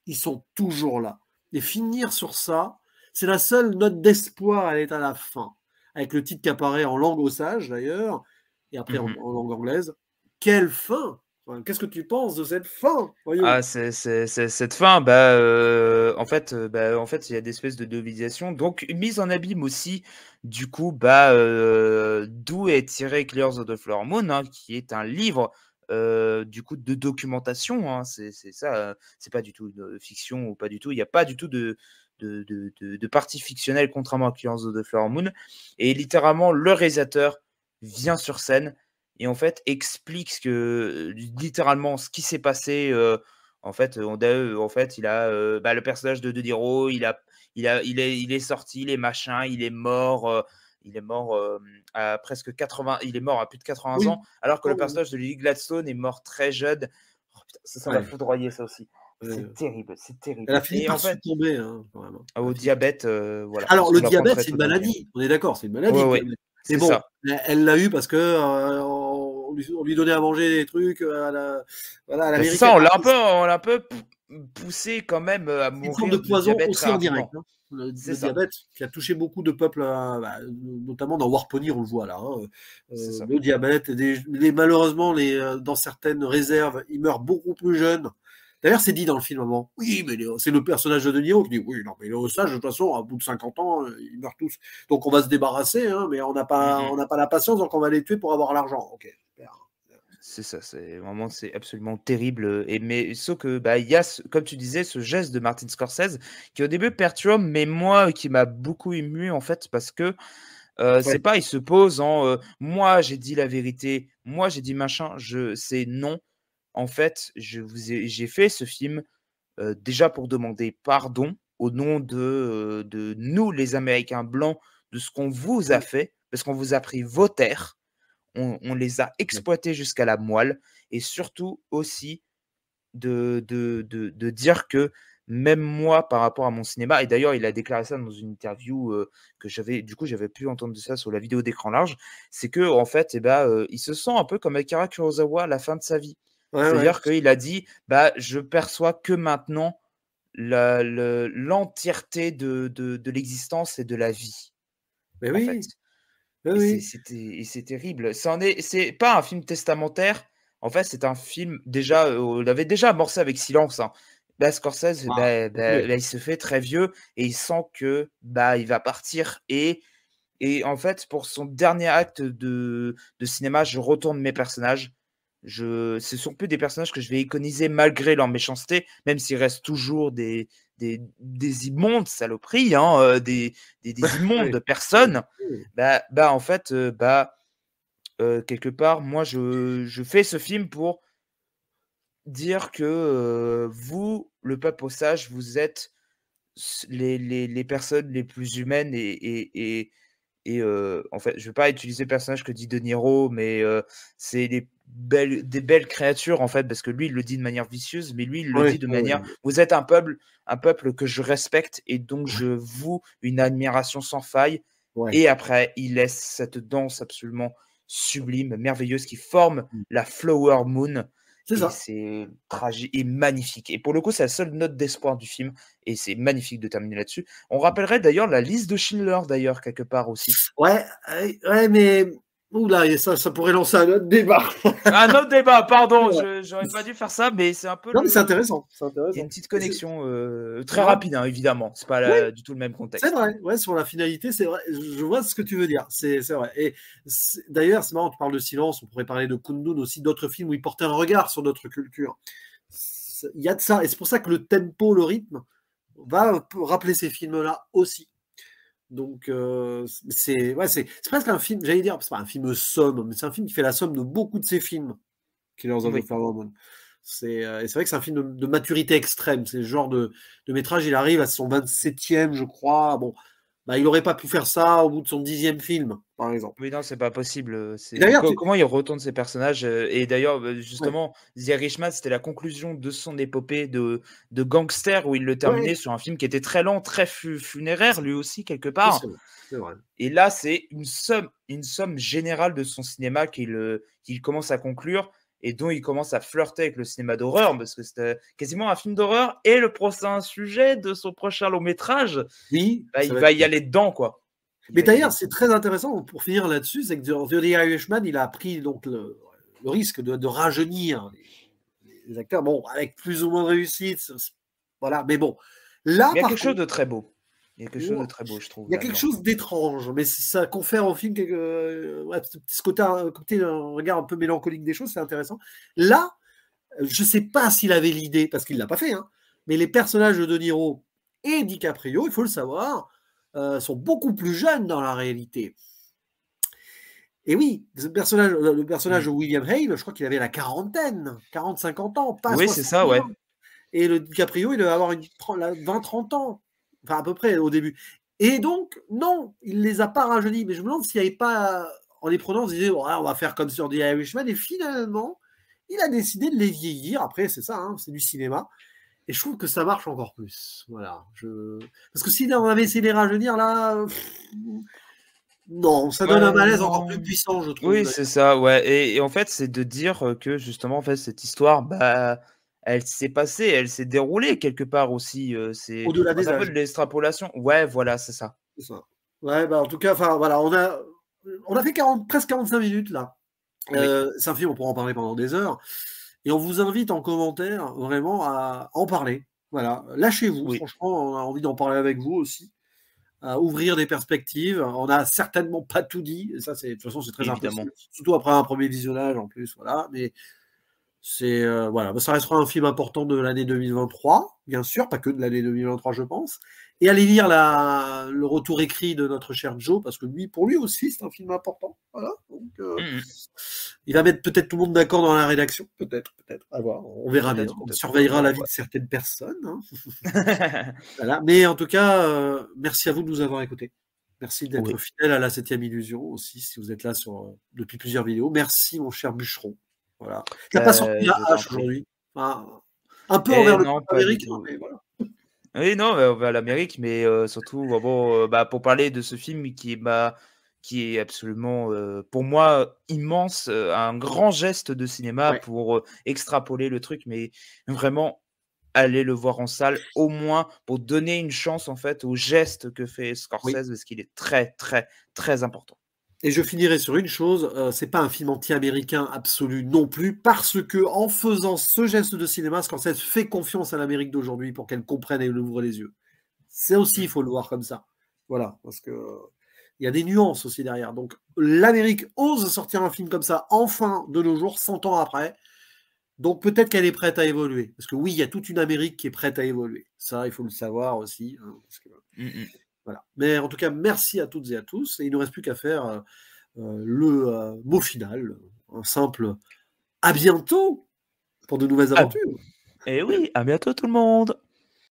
Ils sont toujours là. Et finir sur ça, c'est la seule note d'espoir, elle est à la fin. Avec le titre qui apparaît en langue osage d'ailleurs, et après Mhm. en langue anglaise. Quelle fin! Enfin, qu'est-ce que tu penses de cette fin, voyons? Ah, c'est cette fin, en fait, il y a des espèces de novélisation, donc une mise en abîme aussi, du coup, d'où est tiré Killers of the Flower Moon, hein, qui est un livre, du coup, de documentation, hein, c'est ça, c'est pas du tout de fiction ou pas du tout, il n'y a pas du tout de partie fictionnelle, contrairement à Killers of the Flower Moon, et littéralement, le réalisateur vient sur scène et en fait explique littéralement ce qui s'est passé. En fait, le personnage de Niro, il est sorti, il est machin, il est mort à presque 80, il est mort à plus de 80 Oui. ans, alors que le Oh, personnage de Lily Gladstone est mort très jeune. Oh, putain, ça m'a ouais. foudroyé ça aussi. Ouais. C'est terrible, c'est Elle a terrible. fini Et en par fait, succomber, hein, quand même, hein. Elle a au fini par diabète, voilà, Alors, ce le qu'on apprend diabète, très c'est une tôt dans le film. maladie. On est d'accord, c'est une Ouais, maladie, le ouais, diabète. Mais c'est bon, ça. elle l'a eu parce que on lui donnait à manger des trucs voilà, à Bah, c'est ça, l'américaine. Alors, on l'a un peu poussé quand même à c'est une forme de mourir de poison diabète très aussi en direct, rapidement. hein. C'est Le ça, diabète qui a touché beaucoup de peuples, notamment dans Warpony, on le voit là, hein. c'est ça. Le diabète, malheureusement, dans certaines réserves, ils meurent beaucoup plus jeunes. D'ailleurs, c'est dit dans le film à un moment. Oui, mais c'est le personnage de Niro qui dit oui, non, mais les sages, de toute façon, à bout de 50 ans, ils meurent tous. Donc on va se débarrasser, hein, mais Mmh. on n'a pas la patience, donc on va les tuer pour avoir l'argent. Ok, super. C'est ça, c'est absolument terrible, mais sauf que, il y a comme tu disais, ce geste de Martin Scorsese qui au début perturbe, mais moi qui m'a beaucoup ému en fait parce que, c'est Ouais, pas il se pose en, «Moi j'ai dit la vérité, Moi, j'ai dit machin, c'est non. En fait, j'ai fait ce film déjà pour demander pardon au nom de nous, les Américains blancs, de ce qu'on vous a Oui, fait, parce qu'on vous a pris vos terres, on les a exploités jusqu'à la moelle, et surtout aussi de dire que même moi, par rapport à mon cinéma, et d'ailleurs, il a déclaré ça dans une interview que j'avais pu entendre de ça sur la vidéo d'écran large, c'est que en fait, il se sent un peu comme Akira Kurosawa à la fin de sa vie. ouais, ouais. C'est-à-dire qu'il a dit, je perçois que maintenant l'entièreté de l'existence et de la vie, Mais en fait. oui, oui, Et oui. c'est terrible. C'est pas un film testamentaire. En fait, c'est un film déjà, on l'avait déjà amorcé avec Silence, hein. Là, Scorsese, Ah, complet. là, il se fait très vieux et il sent que, il va partir et en fait, pour son dernier acte de cinéma, je retourne mes personnages. Ce sont plus des personnages que je vais iconiser malgré leur méchanceté, même s'ils restent toujours des immondes saloperies, hein, des Oui, immondes oui, personnes. oui. En fait, quelque part, moi, je fais ce film pour dire que vous, le peuple osage, vous êtes les personnes les plus humaines en fait, je ne vais pas utiliser le personnage que dit De Niro, mais c'est des belles créatures, en fait, parce que lui, il le dit de manière vicieuse, mais lui, il le Oui, dit de oui, manière: oui. «Vous êtes un peuple que je respecte et donc je voue une admiration sans faille». Ouais. Et après, il laisse cette danse absolument sublime, merveilleuse, qui forme Mmh. la Flower Moon C'est et ça. c'est tragique et magnifique et pour le coup, c'est la seule note d'espoir du film et c'est magnifique de terminer là-dessus. On rappellerait d'ailleurs la liste de Schindler d'ailleurs quelque part aussi. Ouais, ouais, mais ouh là, et ça pourrait lancer un autre débat. Un autre débat, pardon, Ouais. je j'aurais pas dû faire ça, mais c'est un peu Non, mais c'est le intéressant, c'est il y a une intéressant. petite C'est connexion, très non, rapide, hein, évidemment, c'est pas oui, la du tout le même c'est contexte. vrai, ouais, sur la finalité, c'est vrai. Je vois ce que tu veux dire, c'est vrai. Et d'ailleurs, c'est marrant, tu parles de Silence, on pourrait parler de Kundun aussi, d'autres films où il portait un regard sur notre culture. Il y a de ça, et c'est pour ça que le tempo, le rythme, va rappeler ces films-là aussi. Donc, c'est presque un film, j'allais dire, c'est pas un film somme, mais c'est un film qui fait la somme de beaucoup de ces films, Killers of the Oui. Flower Moon. Et c'est vrai que c'est un film de maturité extrême. C'est le genre de métrage, il arrive à son 27e, je crois. Bon, il n'aurait pas pu faire ça au bout de son 10e film, par exemple. Oui, non, c'est pas possible, Et c'est d'ailleurs, comment il retourne ses personnages, et d'ailleurs, ouais, justement, The Irishman, c'était la conclusion de son épopée de gangster où il le ouais, terminait sur un film qui était très lent, très funéraire lui aussi quelque oui, c'est part. vrai. C'est vrai. Et là, c'est une somme générale de son cinéma qu'il commence à conclure et dont il commence à flirter avec le cinéma d'horreur parce que c'était quasiment un film d'horreur et le prochain sujet de son prochain long métrage, Oui, ça il va va être. y aller dedans, quoi. Il Mais va y aller d'ailleurs, dedans. c'est très intéressant pour finir là-dessus, c'est que dans The Irishman, il a pris donc le risque de rajeunir les acteurs, bon, avec plus ou moins de réussite, voilà. Mais bon, là, Mais il y a par quelque chose contre, de très beau. Il y a quelque chose de oh, très beau, je trouve, il y a quelque là-dedans. chose d'étrange, mais ça confère au film ouais, ce côté, un regard un peu mélancolique des choses, c'est intéressant. Là, je ne sais pas s'il avait l'idée, parce qu'il ne l'a pas fait, hein, mais les personnages de De Niro et DiCaprio, il faut le savoir, sont beaucoup plus jeunes dans la réalité. Et oui, le personnage Mmh. de William Hale, je crois qu'il avait la quarantaine, 40-50 ans, pas Oui, c'est ça, 61. ouais. Et le DiCaprio, il devait avoir 20-30 ans, enfin à peu près au début. Et donc, non, il ne les a pas rajeunis. Mais je me demande s'il n'y avait pas, en les prenant, on se disait, oh, on va faire comme sur The Irishman. Et finalement, il a décidé de les vieillir. Après, c'est ça, hein, c'est du cinéma. Et je trouve que ça marche encore plus. Voilà. Parce que si on avait essayé de les rajeunir, là, non, ça donne un Ouais, malaise encore plus non. puissant, je trouve. Oui, c'est ça, ouais et en fait, c'est de dire, que justement, en fait, cette histoire, elle s'est passée, elle s'est déroulée quelque part aussi, Au-delà des c'est un peu âges. de l'extrapolation. Ouais, voilà, c'est ça. C'est ça. Ouais, en tout cas, enfin, voilà, on a fait presque 45 minutes là. Oui, C'est un film, on pourra en parler pendant des heures. Et on vous invite en commentaire vraiment à en parler. Voilà, lâchez-vous. oui, Franchement, on a envie d'en parler avec vous aussi. À ouvrir des perspectives. On n'a certainement pas tout dit. Et ça, de toute façon, c'est très évidemment. impossible. Surtout après un premier visionnage en plus. Voilà. Mais voilà, ça restera un film important de l'année 2023, bien sûr, pas que de l'année 2023, je pense. Et allez lire le retour écrit de notre cher Joe, parce que pour lui aussi, c'est un film important. Voilà. Donc, Mmh. il va mettre peut-être tout le monde d'accord dans la rédaction, peut-être, à voir. On verra bien. On Peut-être, surveillera la vie ouais. de certaines personnes. Hein. Voilà. Mais en tout cas, merci à vous de nous avoir écoutés. Merci d'être Oui, fidèle à la 7e illusion aussi, si vous êtes là depuis plusieurs vidéos. Merci, mon cher bûcheron. Voilà. Tu n'as pas sorti la je t'en hache prie. aujourd'hui. Enfin, un peu Et envers le non, peuple pas du américain, tout. mais voilà. Oui, non, on va à l'Amérique, mais surtout, bon, bah, pour parler de ce film qui est absolument, pour moi, immense, un grand geste de cinéma Ouais, pour, extrapoler le truc, mais vraiment aller le voir en salle, au moins pour donner une chance, en fait, au geste que fait oui. Scorsese, parce qu'il est très, très, très important. Et je finirai sur une chose, c'est pas un film anti-américain absolu non plus, parce que en faisant ce geste de cinéma, Scorsese fait confiance à l'Amérique d'aujourd'hui pour qu'elle comprenne et ouvre les yeux. C'est aussi, il Mmh. faut le voir comme ça. Voilà, parce que il y a des nuances aussi derrière. Donc l'Amérique ose sortir un film comme ça, enfin, de nos jours, 100 ans après. Donc peut-être qu'elle est prête à évoluer. Parce que oui, il y a toute une Amérique qui est prête à évoluer. Ça, il faut le savoir aussi. Hein, parce que, Mmh mh. voilà. Mais en tout cas, merci à toutes et à tous. Et il ne nous reste plus qu'à faire le mot final. Un simple à bientôt pour de nouvelles Ah, aventures. et oui, à bientôt tout le monde!